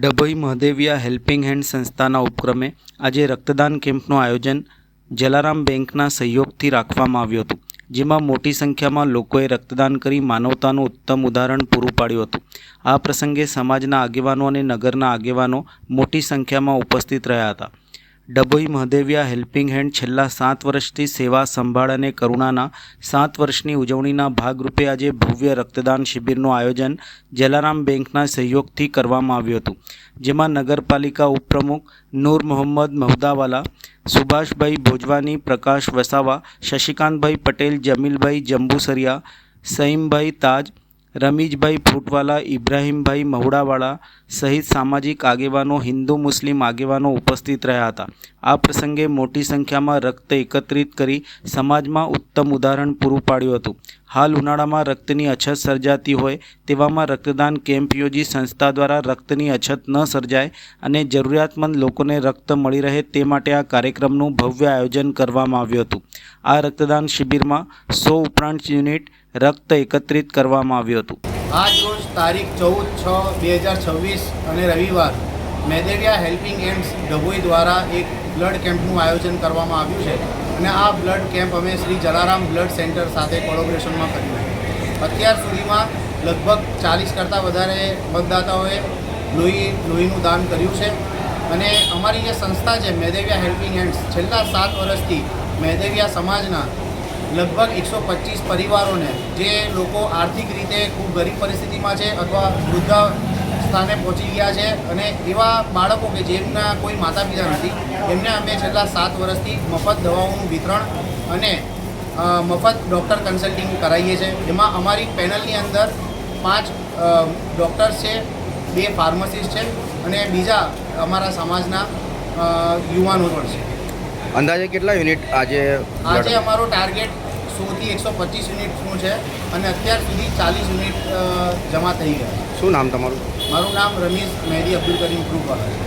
Dabhoi મહદેવિયા helping hand સંસ્થાના ઉપક્રમે આજે રક્તદાન કેમ્પનું આયોજન જલારામ બેંકના સહયોગથી રાખવામાં આવ્યું હતું, જેમાં મોટી સંખ્યામાં લોકોએ રક્તદાન કરી માનવતાનું ઉત્તમ ઉદાહરણ પૂરું પાડ્યું હતું। આ પ્રસંગે સમાજના આગેવાનો અને નગરના આગેવાનો મોટી સંખ્યામાં ઉપસ્થિત રહ્યા હતા। ડભોઈ મહદેવિયા હેલ્પિંગ હેન્ડ છેલ્લા 7 વર્ષથી સેવા સંભાળ અને કરુણાના 7 વર્ષની ઉજવણીના ભાગરૂપે આજે ભવ્ય રક્તદાન શિબિરનું આયોજન જલારામ બેંકના સહયોગથી કરવામાં આવ્યું હતું, જેમાં નગરપાલિકા ઉપપ્રમુખ નૂર મોહમ્મદ મહુદાવાલા, સુભાષભાઈ ભોજવાની, પ્રકાશ વસાવા, શશિકાંતભાઈ પટેલ, જમીલભાઈ જંબુસરિયા, સઈમભાઈ તાજ, રમીજભાઈ ફૂટવાલા, ઇબ્રાહીમભાઈ મહુડાવાળા સહિત સામાજિક આગેવાનો, હિન્દુ મુસ્લિમ આગેવાનો ઉપસ્થિત રહ્યા હતા। આ પ્રસંગે મોટી સંખ્યામાં રક્ત એકત્રિત કરી સમાજમાં ઉત્તમ ઉદાહરણ પૂરું પાડ્યું હતું। હાલ ઉનાળામાં રક્તની અછત સર્જાતી હોય તેવામાં રક્તદાન કેમ્પ યોજી સંસ્થા દ્વારા રક્તની અછત ન સર્જાય અને જરૂરિયાતમંદ લોકોને રક્ત મળી રહે તે માટે આ કાર્યક્રમનું ભવ્ય આયોજન કરવામાં આવ્યું હતું। આ રક્તદાન શિબિરમાં 100 ઉપરાંત યુનિટ રક્ત એકત્રિત કરવામાં આવ્યું હતું। આજ રોજ તારીખ 14/6/2026 અને રવિવાર મહદેવિયા હેલ્પિંગ હેન્ડ્સ ડભોઈ દ્વારા એક બ્લડ કેમ્પનું આયોજન કરવામાં આવ્યું છે અને આ બ્લડ કેમ્પ અમે શ્રી જલારામ બ્લડ સેન્ટર સાથે કોલોબરેશનમાં કર્યું। અત્યાર સુધીમાં લગભગ 40 કરતાં વધારે મતદાતાઓએ લોહીનું દાન કર્યું છે અને અમારી જે સંસ્થા છે મહદેવિયા હેલ્પિંગ હેન્ડ્સ છેલ્લા 7 વર્ષથી મહદેવિયા સમાજના લગભગ 125 પરિવારોને, જે લોકો આર્થિક રીતે ખૂબ ગરીબ પરિસ્થિતિમાં છે અથવા વૃદ્ધા સ્થાને પહોંચી ગયા છે અને એવા બાળકો કે જેમના કોઈ માતા પિતા નથી, એમને અમે છેલ્લા 7 વર્ષથી મફત દવાઓનું વિતરણ અને મફત ડૉક્ટર કન્સલ્ટિંગ કરાવીએ છીએ। એમાં અમારી પેનલની અંદર 5 ડૉક્ટર્સ છે, 2 ફાર્મસિસ્ટ છે અને બીજા અમારા સમાજના યુવાનો પણ છે। અંદાજે કેટલા યુનિટ આજે અમારો ટાર્ગેટ 100 થી 125 યુનિટનું છે અને અત્યાર સુધી 40 યુનિટ જમા થઈ ગયા છે। શું નામ તમારું? મારું નામ રમીઝ મહેદી અબ્દુલ કરીમ ફ્રૂટવાલા છે।